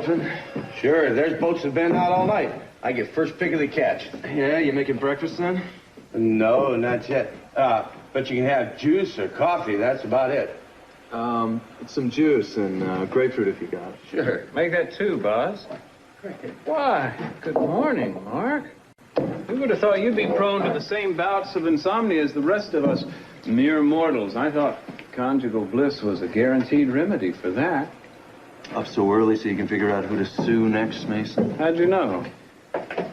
dolphin? Sure, there's boats that have been out all night. I get first pick of the catch. Yeah, you making breakfast then? No, not yet. But you can have juice or coffee, that's about it. Some juice and grapefruit if you got it. Sure. Make that two, boss. Why, good morning, Mark. Who would have thought you'd be prone to the same bouts of insomnia as the rest of us mere mortals? I thought conjugal bliss was a guaranteed remedy for that. Up so early so you can figure out who to sue next, Mason? How'd you know?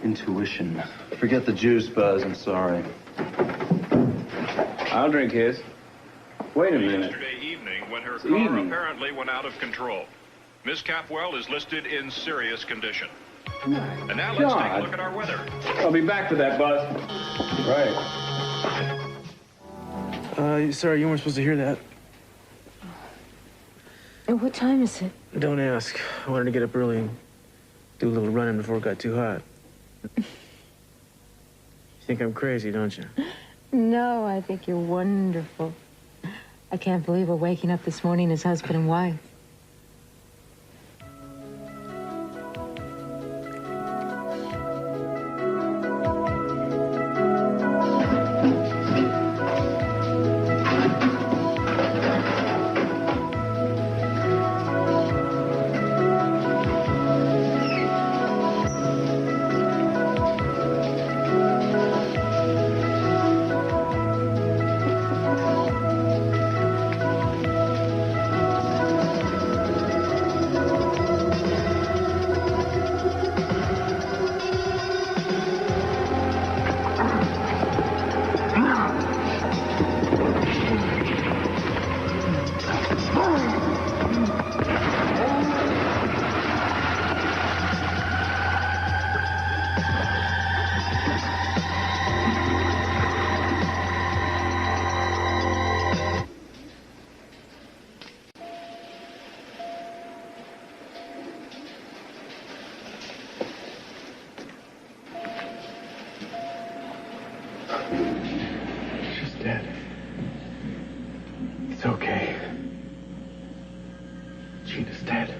Intuition. Forget the juice, Buzz. I'm sorry. I'll drink his. Wait a minute. Yesterday evening when her car apparently went out of control. Miss Capwell is listed in serious condition. And now let's take a look at our weather. I'll be back for that, Buzz. Right. Sorry, you weren't supposed to hear that. What time is it? Don't ask. I wanted to get up early and do a little running before it got too hot. You think I'm crazy, don't you? No, I think you're wonderful. I can't believe we're waking up this morning as husband and wife. She's dead. It's okay. Gina's dead.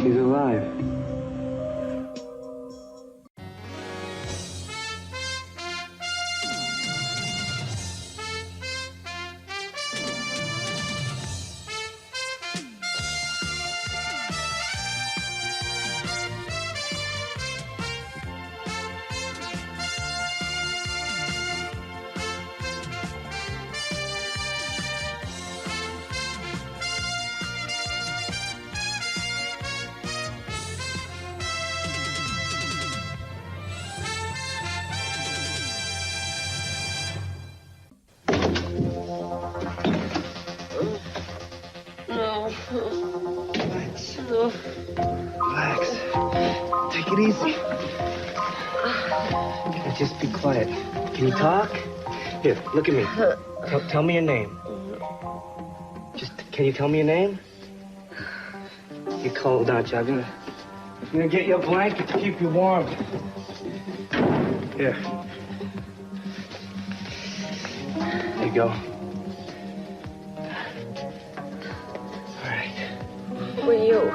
She's alive. Relax. Relax. Take it easy. Now just be quiet. Can you talk? Here, look at me. Tell me your name. Can you tell me your name? You're cold, aren't you? I'm gonna get you a blanket to keep you warm. Here. There you go. All right. Who are you?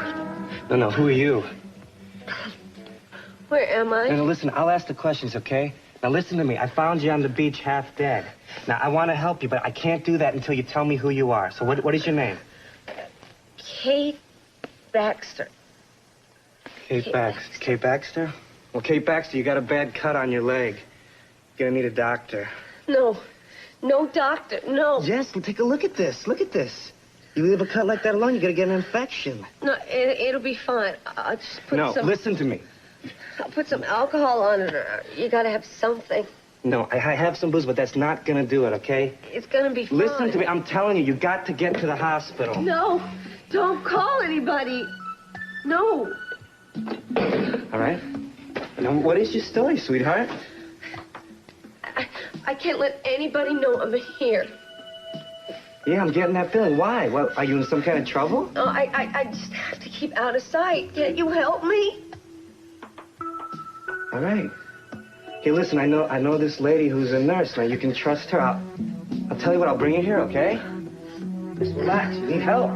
No, who are you? Where am I? Now, listen, I'll ask the questions, okay? Now, listen to me. I found you on the beach half dead. Now, I want to help you, but I can't do that until you tell me who you are. So what is your name? Kate Baxter. Kate Baxter. Kate Baxter? Well, Kate Baxter, you got a bad cut on your leg. You're gonna need a doctor. No. No, doctor. No. Yes, well, take a look at this. Look at this. You leave a cut like that alone, you're gonna get an infection. No, it'll be fine. I'll just put No, some... listen to me. I'll put some alcohol on it, or you gotta have something. No, I have some booze, but that's not gonna do it, okay? It's gonna be fine. Listen to me. I'm telling you, you got to get to the hospital. No, don't call anybody. No. All right? Now, what is your story, sweetheart? I can't let anybody know I'm here. Yeah, I'm getting that feeling. Why? What, are you in some kind of trouble? No, I just have to keep out of sight. Can't you help me? All right. Hey, listen, I know this lady who's a nurse. Now, you can trust her. I'll tell you what, I'll bring you here, okay? Just relax. You need help.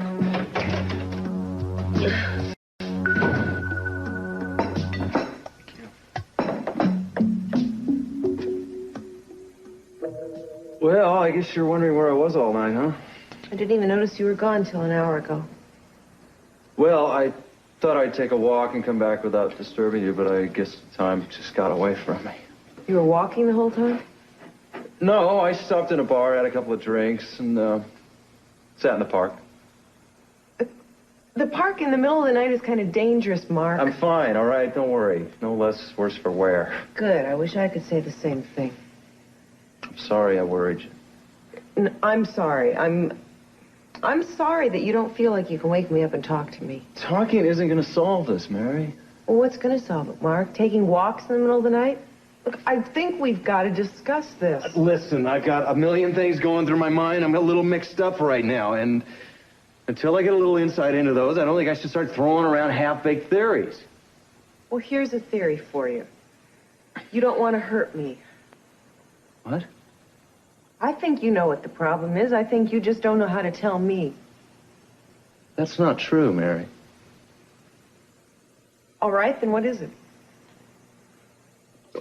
Well, I guess you're wondering where I was all night, huh? I didn't even notice you were gone till an hour ago. Well, I thought I'd take a walk and come back without disturbing you, but I guess time just got away from me. You were walking the whole time? No, I stopped in a bar, had a couple of drinks, and sat in the park. The park in the middle of the night is kind of dangerous, Mark. I'm fine, all right? Don't worry. No less worse for wear. Good. I wish I could say the same thing. I'm sorry I worried you. I'm sorry. I'm sorry that you don't feel like you can wake me up and talk to me. Talking isn't going to solve this, Mary. Well, what's going to solve it, Mark? Taking walks in the middle of the night? Look, I think we've got to discuss this. Listen, I've got a million things going through my mind. I'm a little mixed up right now, and until I get a little insight into those, I don't think I should start throwing around half-baked theories. Well, here's a theory for you. You don't want to hurt me. What? I think you know what the problem is. I think you just don't know how to tell me. That's not true, Mary. All right, then what is it?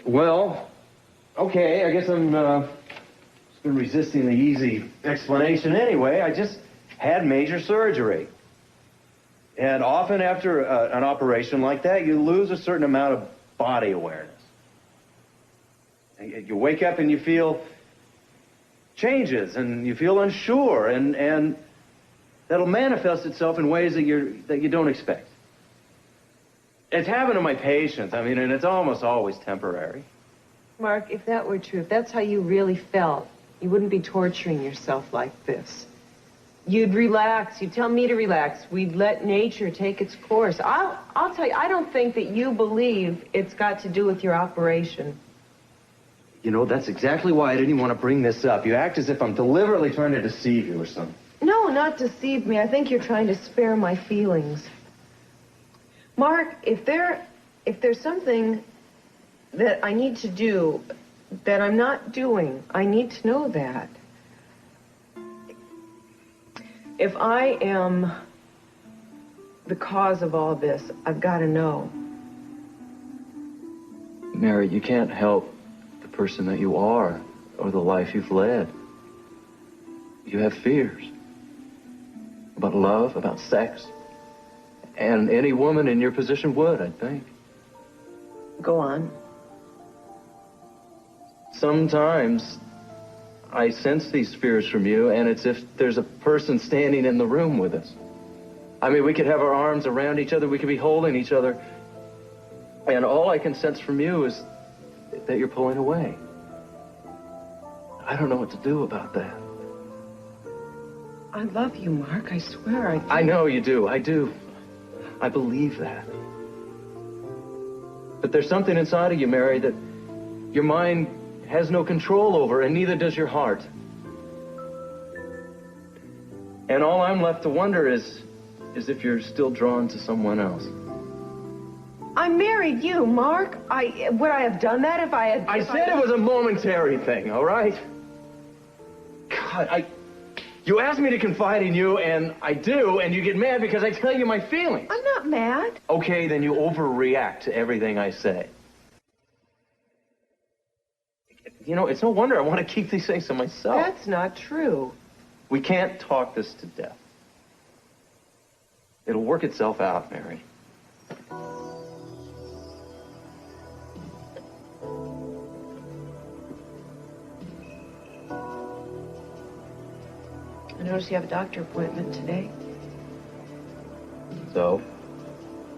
Well, okay, I guess I'm been resisting the easy explanation anyway. I just had major surgery. And often after an operation like that, you lose a certain amount of body awareness. You wake up and you feel changes, and you feel unsure, and that'll manifest itself in ways that you don't expect. It's happened to my patients, I mean, and it's almost always temporary. Mark, if that were true, if that's how you really felt, you wouldn't be torturing yourself like this. You'd relax. You'd tell me to relax. We'd let nature take its course. I'll tell you, I don't think that you believe it's got to do with your operation. You know, that's exactly why I didn't want to bring this up. You act as if I'm deliberately trying to deceive you or something. No, not deceive me. I think you're trying to spare my feelings. Mark, if there's something that I need to do that I'm not doing, I need to know that. If I am the cause of all this, I've got to know. Mary, you can't help the person that you are or the life you've led. You have fears about love, about sex. And any woman in your position would, I think. Go on. Sometimes I sense these fears from you, and it's if there's a person standing in the room with us. I mean, we could have our arms around each other, we could be holding each other, and all I can sense from you is that you're pulling away. I don't know what to do about that. I love you, Mark. I swear I do. I know you do. I do. I believe that. But there's something inside of you, Mary, that your mind has no control over, and neither does your heart. And all I'm left to wonder is if you're still drawn to someone else. I married you, Mark. Would I have done that if I had... I said it was a momentary thing, all right? God, you asked me to confide in you, and I do, and you get mad because I tell you my feelings. I'm not mad. Okay, then you overreact to everything I say. You know, it's no wonder I want to keep these things to myself. That's not true. We can't talk this to death. It'll work itself out, Mary. I noticed you have a doctor appointment today. So?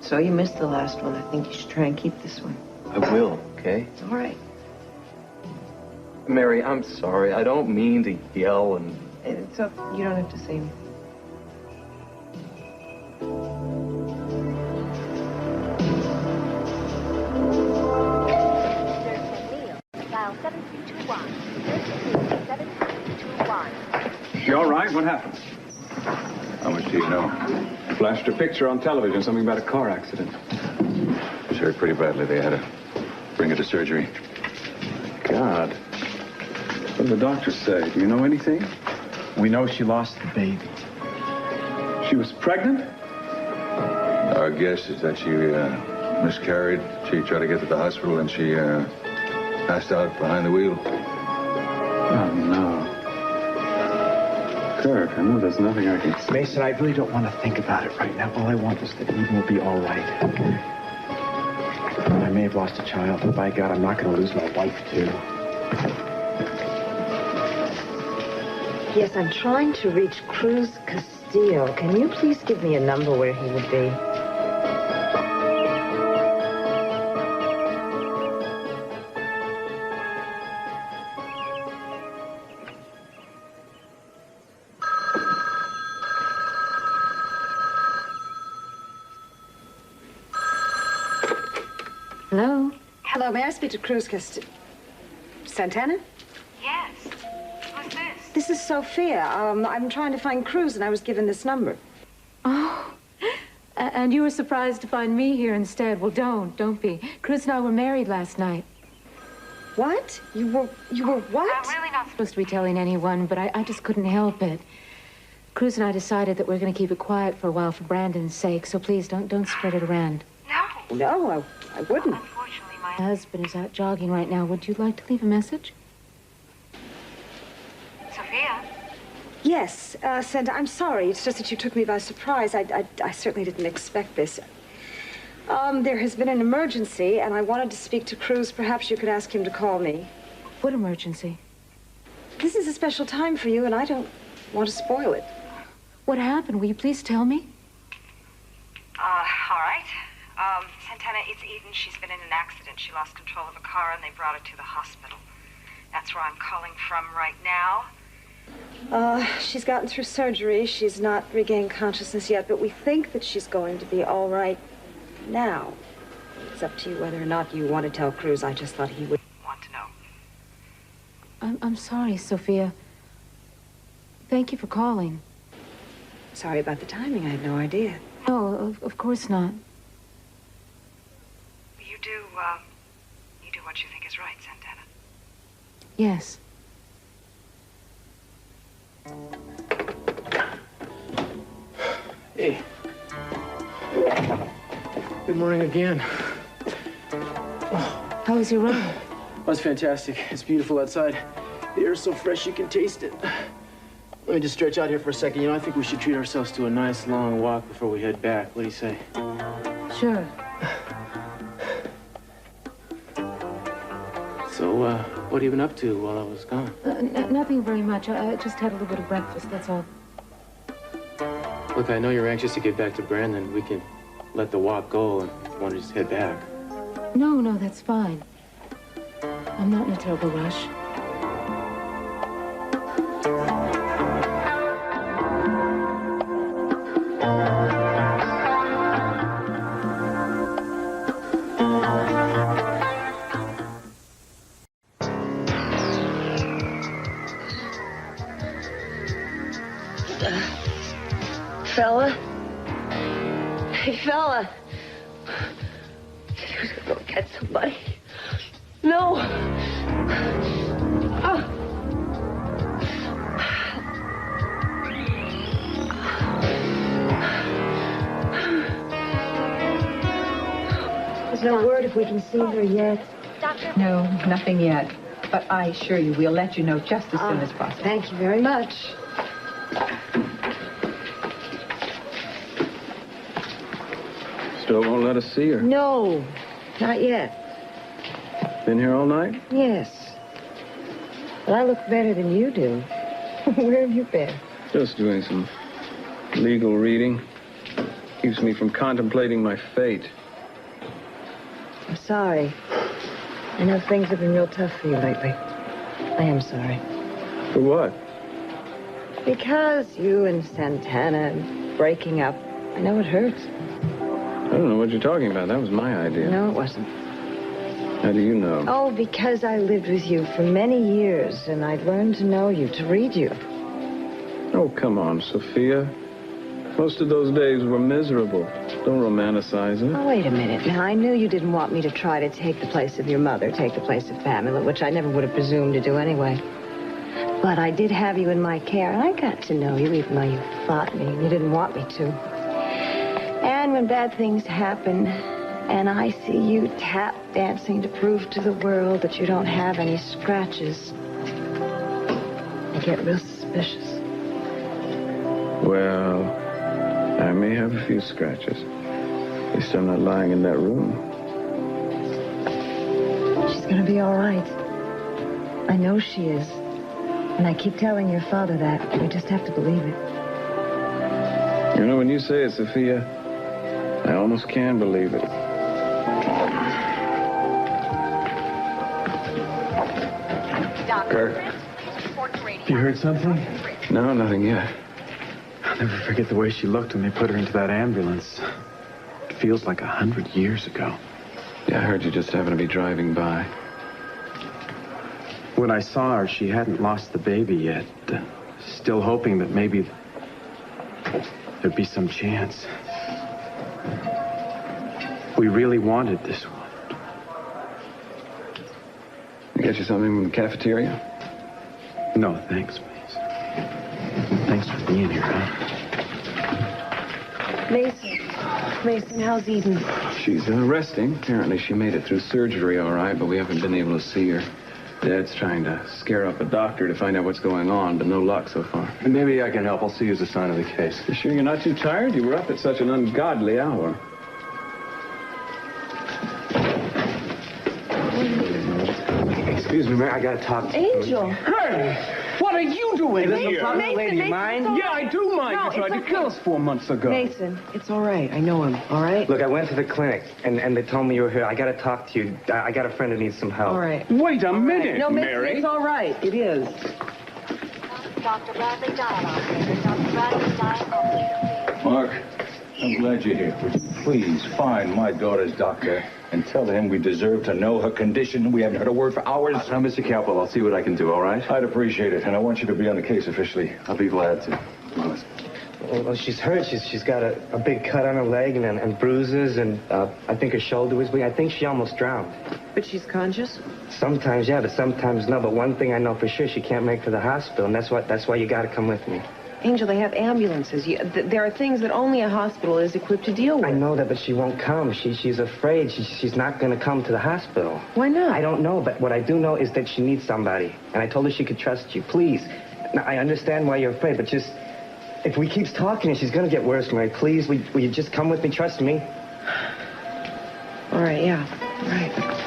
So you missed the last one. I think you should try and keep this one. I will, okay? It's all right. Mary, I'm sorry. I don't mean to yell and... It's up. You don't have to say anything. Dial 7321. 7321. You all right? What happened? How much do you know? Flashed a picture on television, something about a car accident. She hurt pretty badly. They had to bring her to surgery. God. What did the doctors say? Do you know anything? We know she lost the baby. She was pregnant? Our guess is that she miscarried. She tried to get to the hospital and she passed out behind the wheel. Oh, no. Kirk, I know there's nothing I can... Mason, I really don't want to think about it right now. All I want is that Eden will be all right. I may have lost a child, but by God, I'm not going to lose my wife, too. Yes, I'm trying to reach Cruz Castillo. Can you please give me a number where he would be? Hello? Hello, may I speak to Cruz Castillo? Santana? Yes. Who's this? This is Sophia. I'm trying to find Cruz, and I was given this number. Oh, and you were surprised to find me here instead. Well, don't be. Cruz and I were married last night. What? You were what? I'm really not Supposed to be telling anyone, but I just couldn't help it. Cruz and I decided that we're going to keep it quiet for a while for Brandon's sake, so please don't spread it around. No. No, I wouldn't. Unfortunately, my My husband is out jogging right now. Would you like to leave a message? Sophia. Yes, Santa, I'm sorry. It's just that you took me by surprise. I certainly didn't expect this. There has been an emergency, and I wanted to speak to Cruz. Perhaps you could ask him to call me. What emergency? This is a special time for you, and I don't want to spoil it. What happened? Will you please tell me? All right. Santana, it's Eden. She's been in an accident. She lost control of a car, and they brought her to the hospital. That's where I'm calling from right now. She's gotten through surgery. She's not regained consciousness yet, but we think that she's going to be all right now. It's up to you whether or not you want to tell Cruz. I just thought he would Want to know. I'm sorry, Sophia. Thank you for calling. Sorry about the timing. I had no idea. No, of course not. You do what you think is right, Santana. Yes. Hey. Good morning again. How was your run? That was fantastic. It's beautiful outside. The air's so fresh you can taste it. Let me just stretch out here for a second. You know, I think we should treat ourselves to a nice long walk before we head back. What do you say? Sure. So, what have you been up to while I was gone? Nothing very much. I just had a little bit of breakfast, that's all. Look, I know you're anxious to get back to Brandon. We can let the walk go and want to just head back. No, that's fine. I'm not in a terrible rush. Fella? Hey, fella. He was gonna go get somebody. No. Oh. There's no word if we can see her yet. Doctor? No, nothing yet. But I assure you, we'll let you know just as soon as possible. Thank you very much. Still won't let us see her. No, not yet. Been here all night? Yes. But I look better than you do. Where have you been? Just doing some legal reading. Keeps me from contemplating my fate. I'm sorry. I know things have been real tough for you lately. I am sorry. For what? Because you and Santana breaking up, I know it hurts. I don't know what you're talking about. That was my idea. No, it wasn't. How do you know? Oh, because I lived with you for many years, and I'd learned to know you, to read you. Oh, come on, Sophia. Most of those days were miserable. Don't romanticize it. Oh, wait a minute. Now, I knew you didn't want me to try to take the place of your mother, take the place of Pamela, which I never would have presumed to do anyway. But I did have you in my care, and I got to know you, even though you fought me and you didn't want me to. And when bad things happen, and I see you tap dancing to prove to the world that you don't have any scratches, I get real suspicious. Well, I may have a few scratches. At least I'm not lying in that room. She's gonna be all right. I know she is. And I keep telling your father that. We just have to believe it. You know, when you say it, Sophia, I almost can believe it. Kirk? You heard something? No, nothing yet. I'll never forget the way she looked when they put her into that ambulance. It feels like 100 years ago. Yeah, I heard you just happened to be driving by. When I saw her, she hadn't lost the baby yet. Still hoping that maybe there'd be some chance. We really wanted this one. I get you something from the cafeteria? No, thanks, please. Thanks for being here, huh? Mason, how's Eden? She's resting. Apparently she made it through surgery all right, but we haven't been able to see her. Dad's trying to scare up a doctor to find out what's going on, but no luck so far. Maybe I can help. I'll see you as a sign of the case. You sure you're not too tired? You were up at such an ungodly hour. Excuse me, Mary, I gotta talk to you. Angel! Hey! What are you doing here? Lady, you mind? Yeah, I do mind. No, You tried to it's kill us 4 months ago. Mason, it's all right. I know him, all right? Look, I went to the clinic, and they told me you were here. I gotta talk to you. I got a friend who needs some help. All right. Wait a minute, No, Mason, Mary. it's all right. It is. Dr. Bradley dial operator. Dr. Bradley dial operator. Mark, I'm glad you're here. Would you please find my daughter's doctor and tell him we deserve to know her condition? We haven't heard a word for hours. Now, Mr. Capwell, I'll see what I can do, all right? I'd appreciate it, and I want you to be on the case officially. I'll be glad to. Well, she's hurt. She's got a big cut on her leg and bruises, and I think her shoulder was weak. I think she almost drowned. But she's conscious? Sometimes, yeah, but sometimes no. But one thing I know for sure, she can't make it to the hospital, and that's why you gotta come with me. Angel, they have ambulances. There are things that only a hospital is equipped to deal with. I know that, but she won't come. She's afraid. She's not gonna come to the hospital. Why not? I don't know, but what I do know is that she needs somebody, and I told her she could trust you. Please. Now, I understand why you're afraid, but just if we keep talking, she's gonna get worse, Mary. Please, will you just come with me? Trust me. All right, yeah. All right.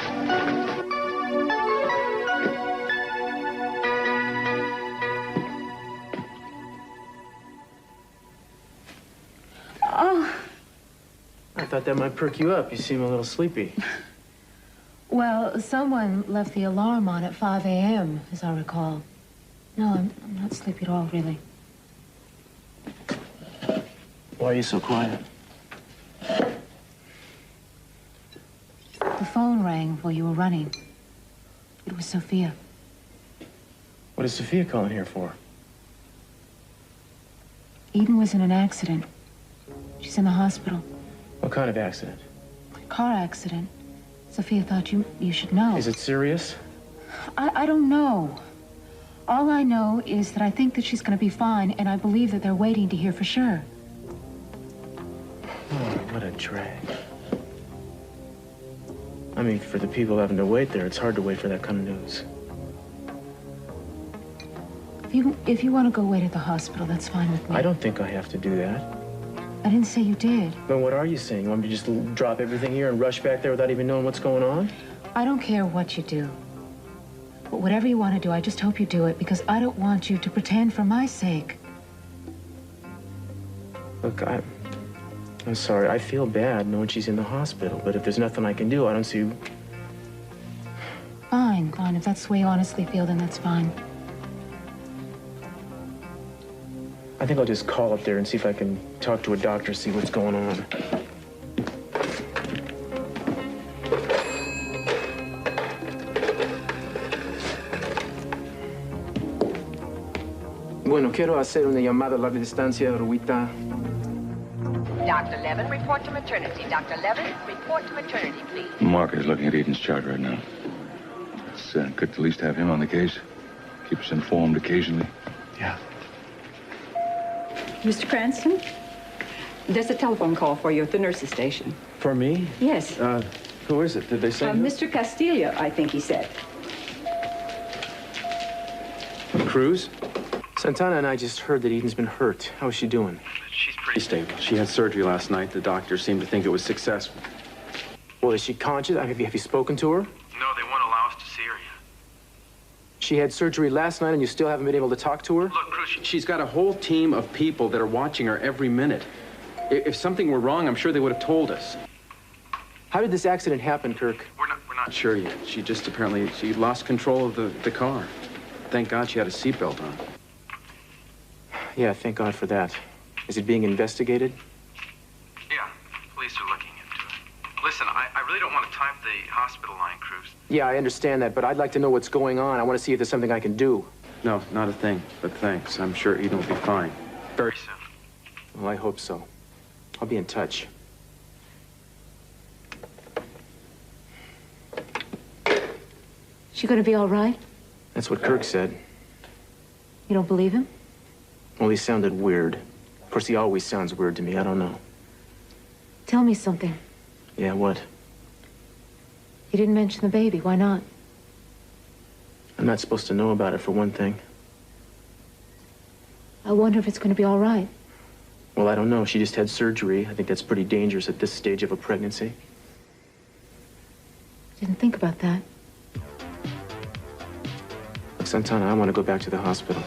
Oh, I thought that might perk you up. You seem a little sleepy. Well, someone left the alarm on at 5 a.m., as I recall. No, I'm not sleepy at all, really. Why are you so quiet? The phone rang while you were running. It was Sophia. What is Sophia calling here for? Eden was in an accident. She's in the hospital. What kind of accident? Car accident. Sophia thought you should know. Is it serious? I don't know. All I know is that I think that she's going to be fine, and I believe that they're waiting to hear for sure. Oh, what a drag. I mean, for the people having to wait there, it's hard to wait for that kind of news. If you want to go wait at the hospital, that's fine with me. I don't think I have to do that. I didn't say you did. Then what are you saying? You want me to just drop everything here and rush back there without even knowing what's going on? I don't care what you do. But whatever you want to do, I just hope you do it, because I don't want you to pretend for my sake. Look, I'm sorry. I feel bad knowing she's in the hospital, but if there's nothing I can do, I don't see... Fine, fine. If that's the way you honestly feel, then that's fine. I think I'll just call up there and see if I can talk to a doctor, see what's going on. Bueno, quiero hacer una llamada a larga distancia, Ruita. Dr. Levin, report to maternity. Dr. Levin, report to maternity, please. Mark is looking at Eden's chart right now. It's good to at least have him on the case. Keep us informed occasionally. Yeah. Mr. Cranston, there's a telephone call for you at the nurse's station. For me? Yes. Who is it? Did they say? Mr. Castillo, I think he said. Cruz? Santana and I just heard that Eden's been hurt. How is she doing? She's pretty stable. She had surgery last night. The doctor seemed to think it was successful. Well, is she conscious? Have you spoken to her? No, they won't allow us to see her yet. She had surgery last night and you still haven't been able to talk to her? Look, Cruz, she's got a whole team of people that are watching her every minute. If something were wrong, I'm sure they would have told us. How did this accident happen, Kirk? We're not sure yet. She just apparently, she lost control of the car. Thank God she had a seatbelt on. Yeah, thank God for that. Is it being investigated? Yeah, police are looking into it. Listen, I really don't want to type the hospital line, Cruz. Yeah, I understand that, but I'd like to know what's going on. I want to see if there's something I can do. No, not a thing, but thanks. I'm sure Eden will be fine. Very soon. Well, I hope so. I'll be in touch. She gonna be all right? That's what Kirk said. You don't believe him? Well, he sounded weird. Of course, he always sounds weird to me. I don't know. Tell me something. Yeah, what? You didn't mention the baby. Why not? I'm not supposed to know about it, for one thing. I wonder if it's gonna be all right. Well, I don't know. She just had surgery. I think that's pretty dangerous at this stage of a pregnancy. Didn't think about that. Look, Santana, I want to go back to the hospital.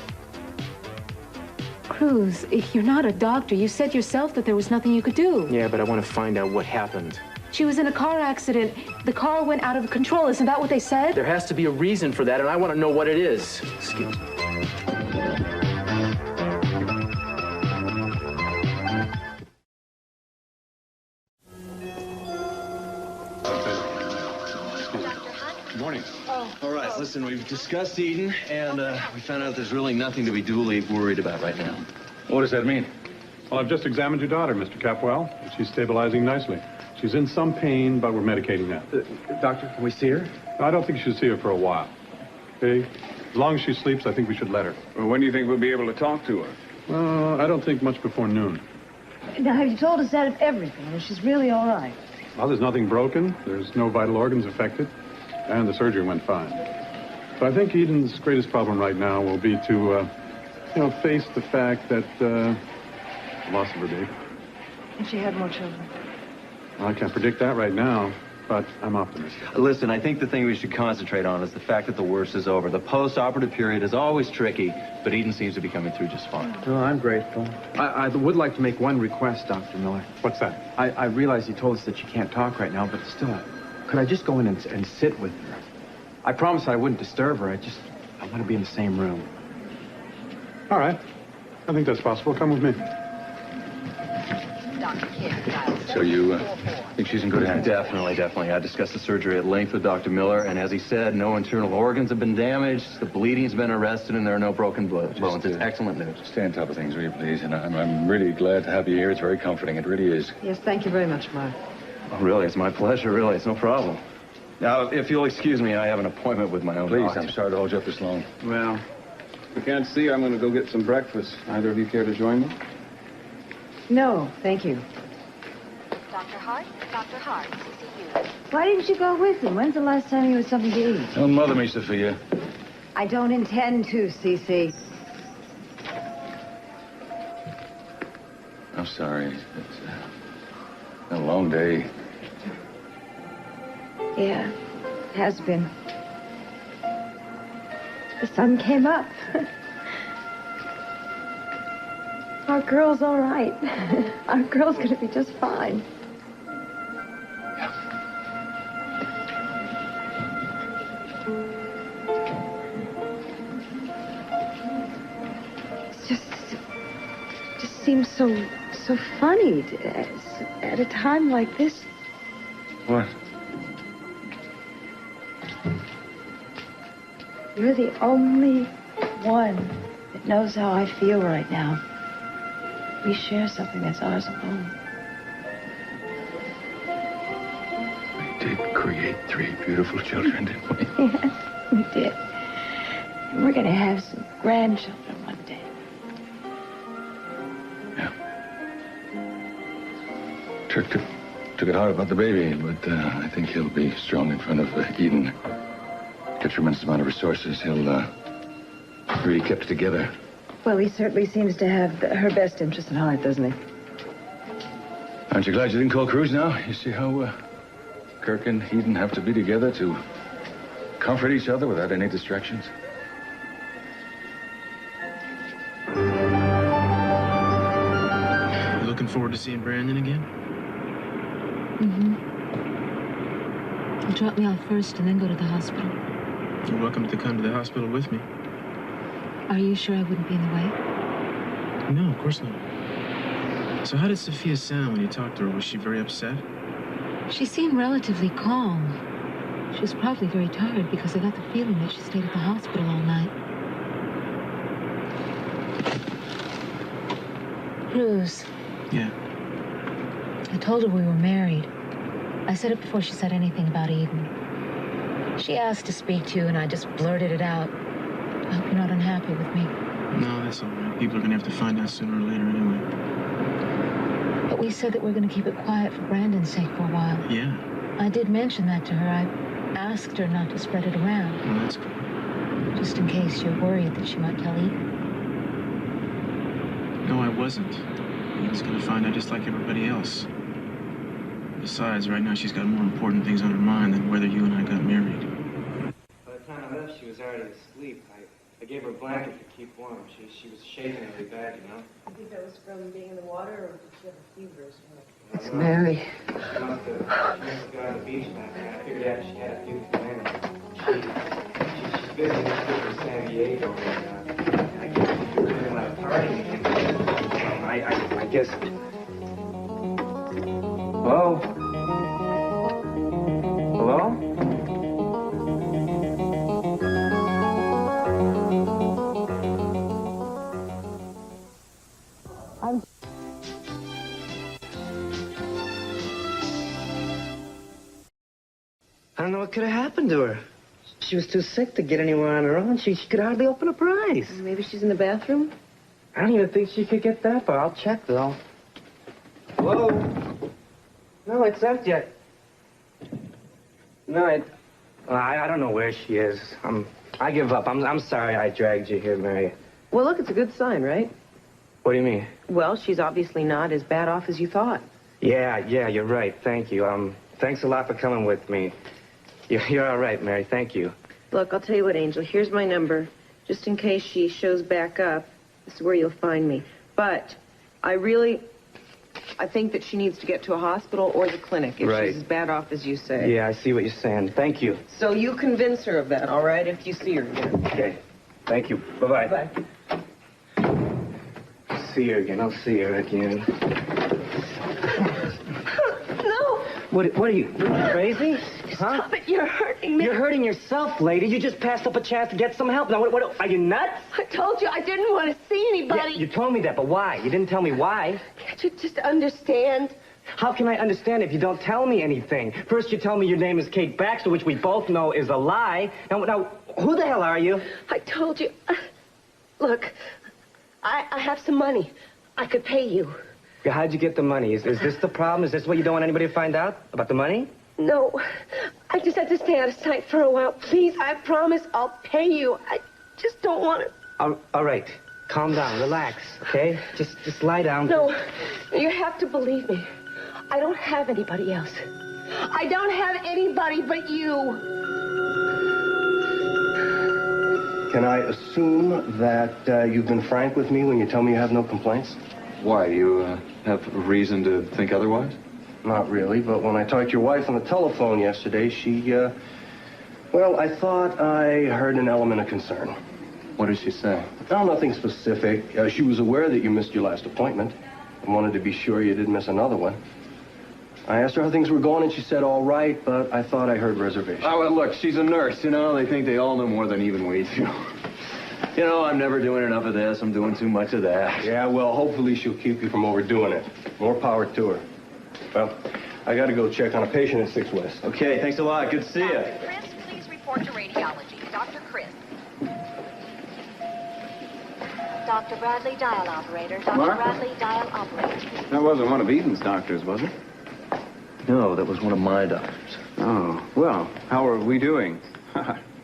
Cruz, you're not a doctor. You said yourself that there was nothing you could do. Yeah, but I want to find out what happened. She was in a car accident. The car went out of control. Isn't that what they said? There has to be a reason for that, and I want to know what it is. Excuse me. Good morning. All right, listen, we've discussed Eden, and we found out there's really nothing to be duly worried about right now. What does that mean? Well, I've just examined your daughter, Mr. Capwell. She's stabilizing nicely. She's in some pain, but we're medicating that. Doctor, can we see her? I don't think you should see her for a while. Okay? As long as she sleeps, I think we should let her. Well, when do you think we'll be able to talk to her? Well, I don't think much before noon. Now, have you told us that of everything? I mean, she's really all right. Well, there's nothing broken. There's no vital organs affected. And the surgery went fine. So I think Eden's greatest problem right now will be to, face the fact that, the loss of her baby. And she had more children. Well, I can't predict that right now, but I'm optimistic. Listen, I think the thing we should concentrate on is the fact that the worst is over. The post-operative period is always tricky, but Eden seems to be coming through just fine. Well, I'm grateful. I would like to make one request, Dr. Miller. What's that? I realize you told us that you can't talk right now, but still, could I just go in and sit with her? I promised I wouldn't disturb her. I want to be in the same room. All right. I think that's possible. Come with me. So you think she's in good hands? Definitely. I discussed the surgery at length with Dr. Miller, and as he said, no internal organs have been damaged, the bleeding's been arrested, and there are no broken bones. It's excellent news. Stay on top of things, will you, please? And I'm really glad to have you here. It's very comforting. It really is. Yes, thank you very much, Mark. Oh, really? It's my pleasure, really. It's no problem. Now, if you'll excuse me, I have an appointment with my own Please, doctor. I'm sorry to hold you up this long. Well, if you can't see, I'm going to go get some breakfast. Either of you care to join me? No, thank you. Dr. Hart, CCU. Why didn't you go with him? When's the last time you had something to eat? Don't mother me, Sophia. I don't intend to, Cece. I'm sorry. It's been a long day. Yeah, it has been. The sun came up. Our girl's all right. Our girl's gonna be just fine. Just seems so funny at a time like this. What? You're the only one that knows how I feel right now. We share something that's ours alone. We did create 3 beautiful children, didn't we? Yes, we did. And we're gonna have some grandchildren one day. Took it hard about the baby, but I think he'll be strong in front of Eden. Got a tremendous amount of resources. He'll really kept it together. Well, he certainly seems to have her best interest at heart, doesn't he? Aren't you glad you didn't call Cruz now? You see how Kirk and Eden have to be together to comfort each other without any distractions? You looking forward to seeing Brandon again? Mm-hmm. He'll drop me off first and then go to the hospital. You're welcome to come to the hospital with me. Are you sure I wouldn't be in the way? No, of course not. So how did Sophia sound when you talked to her? Was she very upset? She seemed relatively calm. She was probably very tired because I got the feeling that she stayed at the hospital all night. Cruz. Yeah. I told her we were married. I said it before she said anything about Eden. She asked to speak to you, and I just blurted it out. I hope you're not unhappy with me. No, that's all right. People are going to have to find out sooner or later anyway. But we said that we're going to keep it quiet for Brandon's sake for a while. Yeah. I did mention that to her. I asked her not to spread it around. Well, that's cool. Just in case you're worried that she might tell Eden. No, I wasn't. I was going to find out just like everybody else. Besides, right now she's got more important things on her mind than whether you and I got married. By the time I left, she was already asleep. I gave her a blanket to keep warm. She was shaking really bad, you know? I think that was from being in the water, or did she have a fever or something? It's Mary. She must have gone to the beach last night. I figured out she had a few plans. She's busy this trip in San Diego, and I guess she's doing like partying. I guess... Hello? Hello? I don't know what could have happened to her. She was too sick to get anywhere on her own. She could hardly open up her eyes. Maybe she's in the bathroom? I don't even think she could get that far. I'll check, though. Hello? No, it's empty. No, I don't know where she is. I give up. I'm sorry I dragged you here, Mary. Well, look, it's a good sign, right? What do you mean? Well, she's obviously not as bad off as you thought. Yeah, you're right. Thank you. Thanks a lot for coming with me. You're all right, Mary. Thank you. Look, I'll tell you what, Angel. Here's my number. Just in case she shows back up, this is where you'll find me. But I think that she needs to get to a hospital or the clinic if she's as bad off as you say. Yeah, I see what you're saying. Thank you. So you convince her of that, all right, if you see her again. Okay. Thank you. Bye-bye. Bye. See her again. I'll see her again. No. What are you crazy? Huh? Stop it. You're hurting me. You're hurting yourself, lady. You just passed up a chance to get some help. Now, what are you nuts? I told you I didn't want to see anybody. Yeah, you told me that, but why? You didn't tell me why. Can't you just understand? How can I understand if you don't tell me anything? First, you tell me your name is Kate Baxter, which we both know is a lie. Now, who the hell are you? I told you. Look, I have some money. I could pay you. Yeah, how'd you get the money? Is this the problem? Is this what you don't want anybody to find out? About the money? No. I just have to stay out of sight for a while. Please, I promise I'll pay you. I just don't want to... All right. Calm down. Relax, okay? Just lie down. No, you have to believe me. I don't have anybody else. I don't have anybody but you. Can I assume that you've been frank with me when you tell me you have no complaints? Why, you have reason to think otherwise? Not really, but when I talked to your wife on the telephone yesterday, she, well, I thought I heard an element of concern. What did she say? No, nothing specific. She was aware that you missed your last appointment and wanted to be sure you didn't miss another one. I asked her how things were going, and she said all right, but I thought I heard reservation. Oh, well, look, she's a nurse, you know. They think they all know more than even we do. You know, I'm never doing enough of this. I'm doing too much of that. Yeah, well, hopefully she'll keep you from overdoing it. More power to her. Well, I got to go check on a patient at 6 West. Okay, thanks a lot. Good to see you. Dr. Chris, please report to radiology. Dr. Chris. Dr. Bradley, dial operator. Dr. Mark? Bradley, dial operator. That wasn't one of Eden's doctors, was it? No, that was one of my doctors. Oh, well, how are we doing?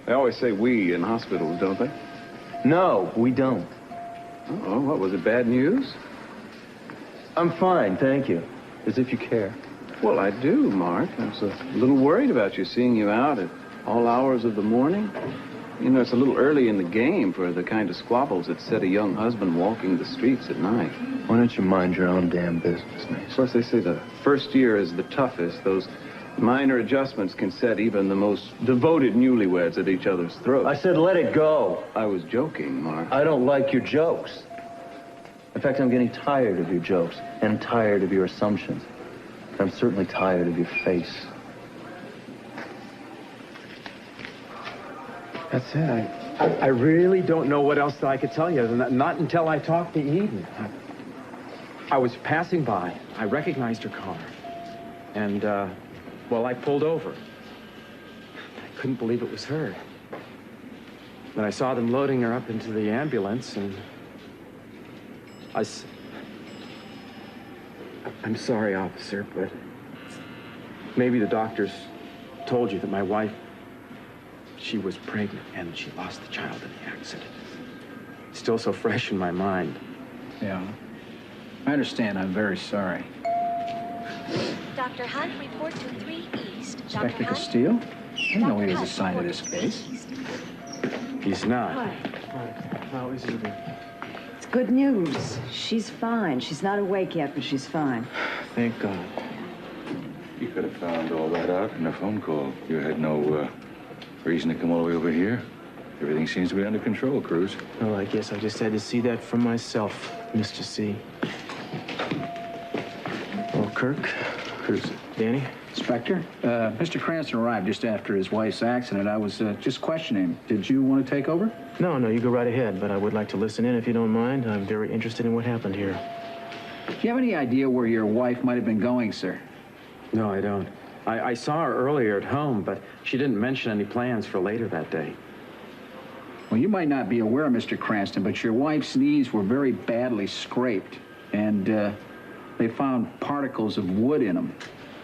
They always say we in hospitals, don't they? No, we don't. Oh, what, was it bad news? I'm fine, thank you. As if you care. Well, I do, Mark. I was a little worried about you, seeing you out at all hours of the morning. You know, it's a little early in the game for the kind of squabbles that set a young husband walking the streets at night. Why don't you mind your own damn business, Mason? Of course, they say the first year is the toughest. Those minor adjustments can set even the most devoted newlyweds at each other's throats. I said let it go. I was joking, Mark. I don't like your jokes. In fact, I'm getting tired of your jokes and tired of your assumptions. I'm certainly tired of your face. That's it. I really don't know what else I could tell you. Not until I talked to Eden. I was passing by. I recognized her car. And, well, I pulled over. I couldn't believe it was her. Then I saw them loading her up into the ambulance, and I'm sorry, officer, but maybe the doctors told you that my wife, she was pregnant and she lost the child in the accident. It's still so fresh in my mind. Yeah. I understand. I'm very sorry. Dr. Hunt, report to 3 East. Inspector Castile? I didn't know he was assigned to this case. He's not. Hi. How is Eden? It's good news. She's fine. She's not awake yet, but she's fine. Thank God. You could have found all that out in a phone call. You had no reason to come all the way over here. Everything seems to be under control, Cruz. Oh, I guess I just had to see that for myself, Mr. C. Well, Kirk, Cruz, Danny? Inspector, Mr. Cranston arrived just after his wife's accident. I was just questioning him. Did you want to take over? No, you go right ahead, but I would like to listen in if you don't mind. I'm very interested in what happened here. Do you have any idea where your wife might have been going, sir? No, I don't. I saw her earlier at home, but she didn't mention any plans for later that day. Well, you might not be aware, Mr. Cranston, but your wife's knees were very badly scraped, and they found particles of wood in them.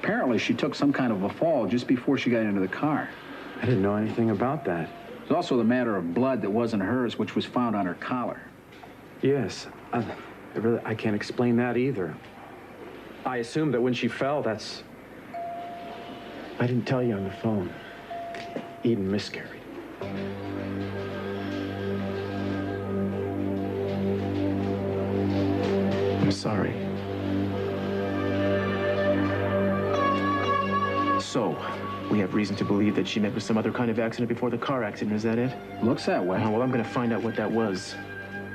Apparently, she took some kind of a fall just before she got into the car. I didn't know anything about that. There's also the matter of blood that wasn't hers, which was found on her collar. Yes. I can't explain that either. I assumed that when she fell, that's... I didn't tell you on the phone. Eden miscarried. I'm sorry. So, we have reason to believe that she met with some other kind of accident before the car accident, is that it? Looks that way. Well, I'm going to find out what that was.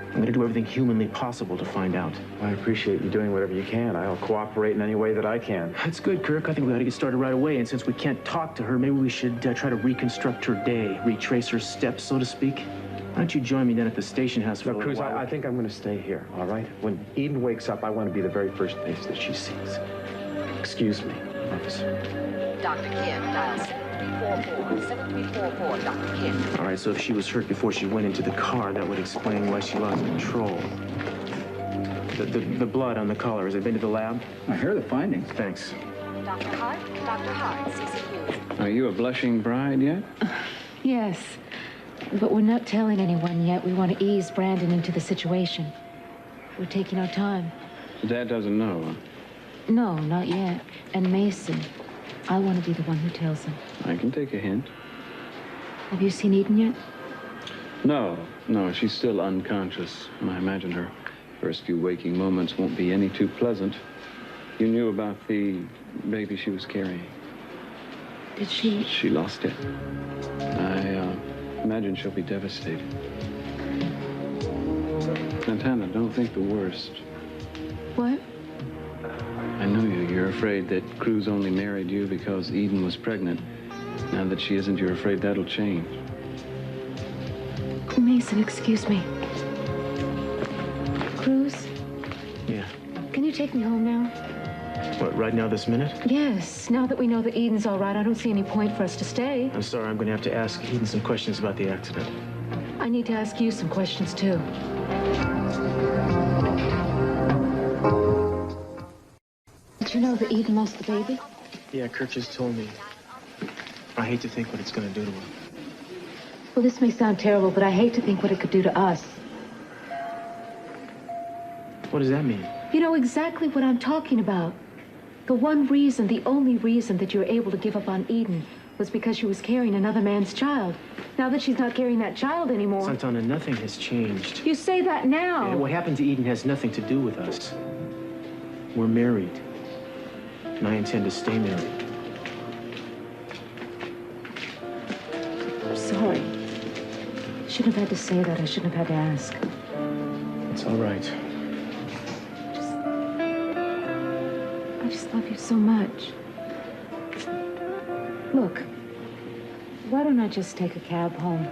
I'm going to do everything humanly possible to find out. I appreciate you doing whatever you can. I'll cooperate in any way that I can. That's good, Kirk. I think we ought to get started right away. And since we can't talk to her, maybe we should try to reconstruct her day, retrace her steps, so to speak. Why don't you join me then at the station house for a little Cruz, while? I think I'm going to stay here, all right? When Eden wakes up, I want to be the very first face that she sees. Excuse me, officer. Dr. Kim, dial 7344, Dr. Kim. All right, so if she was hurt before she went into the car, that would explain why she lost control. The blood on the collar, has it been to the lab? I hear the findings. Thanks. Dr. Hart, CCU. Are you a blushing bride yet? Yes, but we're not telling anyone yet. We want to ease Brandon into the situation. We're taking our time. Dad doesn't know, huh? No, not yet. And Mason, I want to be the one who tells him. I can take a hint. Have you seen Eden yet? No, she's still unconscious. I imagine her First few waking moments won't be any too pleasant. You knew about the baby she was carrying. Did she? She lost it. I imagine she'll be devastated. Santana, don't think the worst. What? I know you. You're afraid that Cruz only married you because Eden was pregnant. Now that she isn't, you're afraid that'll change. Mason, excuse me. Cruz? Yeah. Can you take me home now? What, right now, this minute? Yes. Now that we know that Eden's all right, I don't see any point for us to stay. I'm sorry, I'm going to have to ask Eden some questions about the accident. I need to ask you some questions, too. Did you know that Eden lost the baby? Yeah, Kurt just told me. I hate to think what it's going to do to her. Well, this may sound terrible, but I hate to think what it could do to us. What does that mean? You know exactly what I'm talking about. The one reason, the only reason that you were able to give up on Eden was because she was carrying another man's child. Now that she's not carrying that child anymore... Santana, nothing has changed. You say that now. Yeah, what happened to Eden has nothing to do with us. We're married. And I intend to stay married. I'm sorry. I shouldn't have had to say that. I shouldn't have had to ask. It's all right. I just love you so much. Look, why don't I just take a cab home?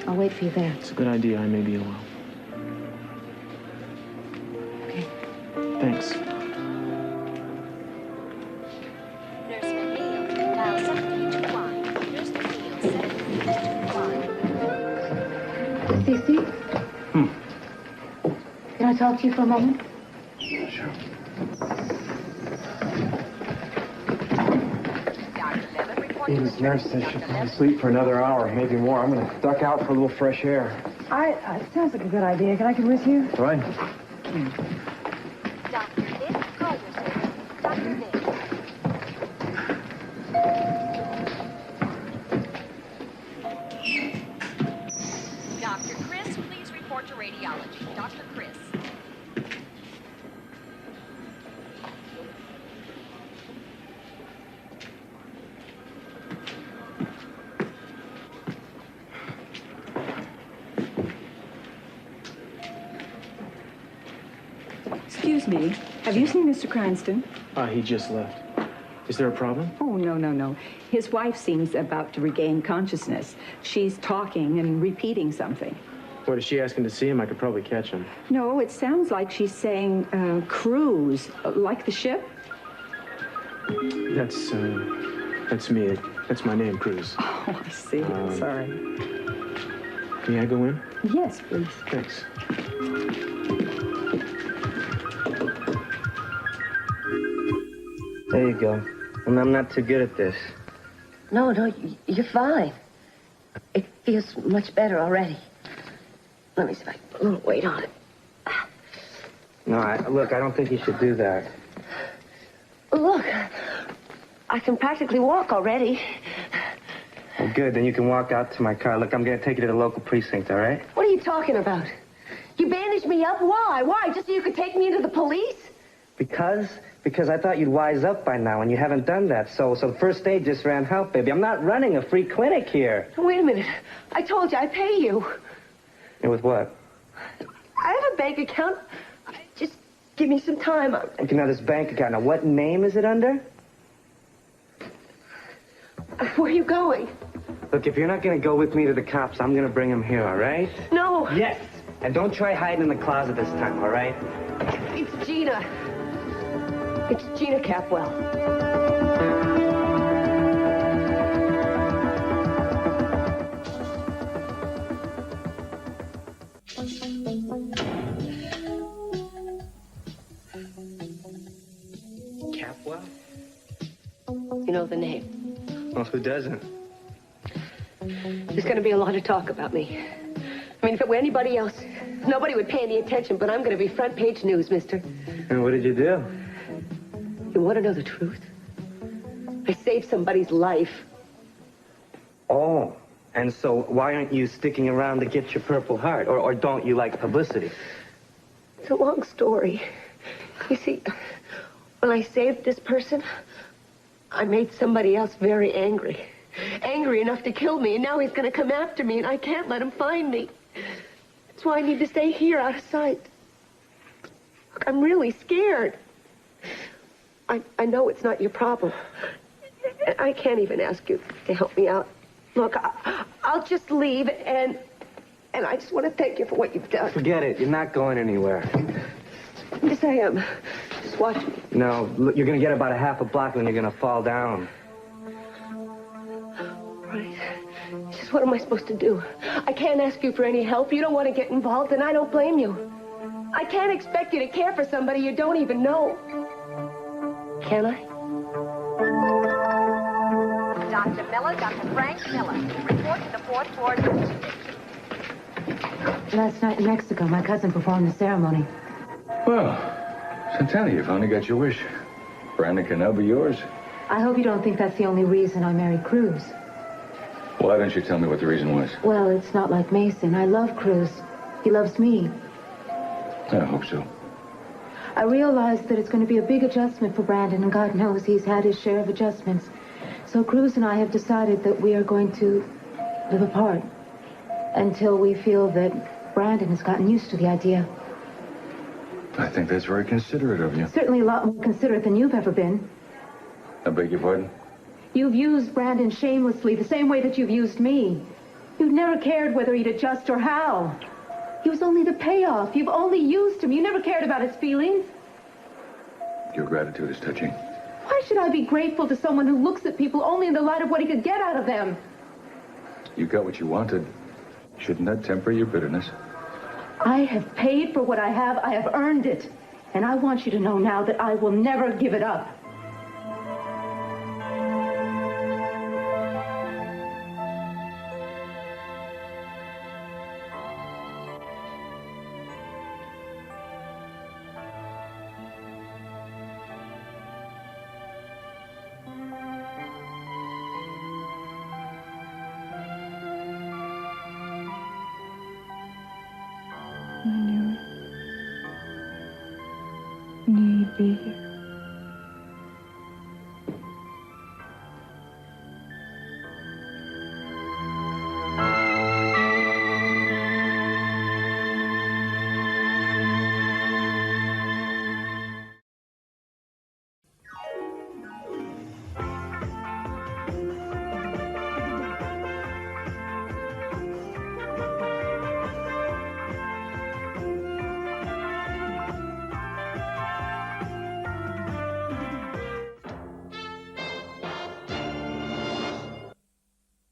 I'll wait for you there. It's a good idea. I may be a while. Okay. Thanks. Nurse McNeil, dial 7321. Nurse McNeil, 7321. Cece? Can I talk to you for a moment? Sure. Eden's nurse says she'll probably sleep for another hour, maybe more. I'm going to duck out for a little fresh air. It sounds like a good idea. Can I come with you? Right. Dr. Nick, call your service. Dr. Nick. Dr. Chris, please report to radiology. Dr. Chris. Excuse me. Have you seen Mr. Cranston? He just left. Is there a problem? Oh, no. His wife seems about to regain consciousness. She's talking and repeating something. What, is she asking to see him? I could probably catch him. No, it sounds like she's saying, Cruz, like the ship. That's me. That's my name, Cruz. Oh, I see. Sorry. May I go in? Yes, please. Thanks. There you go. And I'm not too good at this. No, you're fine. It feels much better already. Let me see if I can put a little weight on it. No, look, I don't think you should do that. Look, I can practically walk already. Well, good. Then you can walk out to my car. Look, I'm going to take you to the local precinct, all right? What are you talking about? You bandaged me up? Why? Why? Just so you could take me into the police? Because I thought you'd wise up by now, and you haven't done that. So the first aid just ran help, baby. I'm not running a free clinic here. Wait a minute. I told you I pay you. And with what? I have a bank account. Just give me some time. Okay, now this bank account. Now, what name is it under? Where are you going? Look, if you're not going to go with me to the cops, I'm going to bring them here, all right? No. Yes. And don't try hiding in the closet this time, all right? It's Gina. It's Gina Capwell. Capwell? You know the name. Well, who doesn't? There's going to be a lot of talk about me. I mean, if it were anybody else, nobody would pay any attention, but I'm going to be front page news, mister. And what did you do? You want to know the truth? I saved somebody's life. Oh, And so why aren't you sticking around to get your Purple Heart? Or don't you like publicity? It's a long story. You see, when I saved this person, I made somebody else very angry. Angry enough to kill me, and now he's going to come after me, and I can't let him find me. That's why I need to stay here out of sight. Look, I'm really scared. I know it's not your problem. I can't even ask you to help me out. Look, I'll just leave, and I just want to thank you for what you've done. Forget it. You're not going anywhere. Yes, I am. Just watch me. No, look, you're going to get about a half a block, and then you're going to fall down. Right. Just what am I supposed to do? I can't ask you for any help. You don't want to get involved, and I don't blame you. I can't expect you to care for somebody you don't even know. Can I? Dr. Miller, Dr. Frank Miller. Report to the fourth floor nurse station. Last night in Mexico, my cousin performed the ceremony. Well, Santana, you finally got your wish. Brandon can now be yours. I hope you don't think that's the only reason I married Cruz. Why didn't you tell me what the reason was? Well, it's not like Mason. I love Cruz. He loves me. I hope so. I realize that it's going to be a big adjustment for Brandon, and God knows he's had his share of adjustments. So Cruz and I have decided that we are going to live apart until we feel that Brandon has gotten used to the idea. I think that's very considerate of you. Certainly a lot more considerate than you've ever been. I beg your pardon? You've used Brandon shamelessly, the same way that you've used me. You've never cared whether he'd adjust or how. He was only the payoff. You've only used him. You never cared about his feelings. Your gratitude is touching. Why should I be grateful to someone who looks at people only in the light of what he could get out of them? You got what you wanted. Shouldn't that temper your bitterness? I have paid for what I have. I have earned it. And I want you to know now that I will never give it up. I knew it. I knew you'd be here.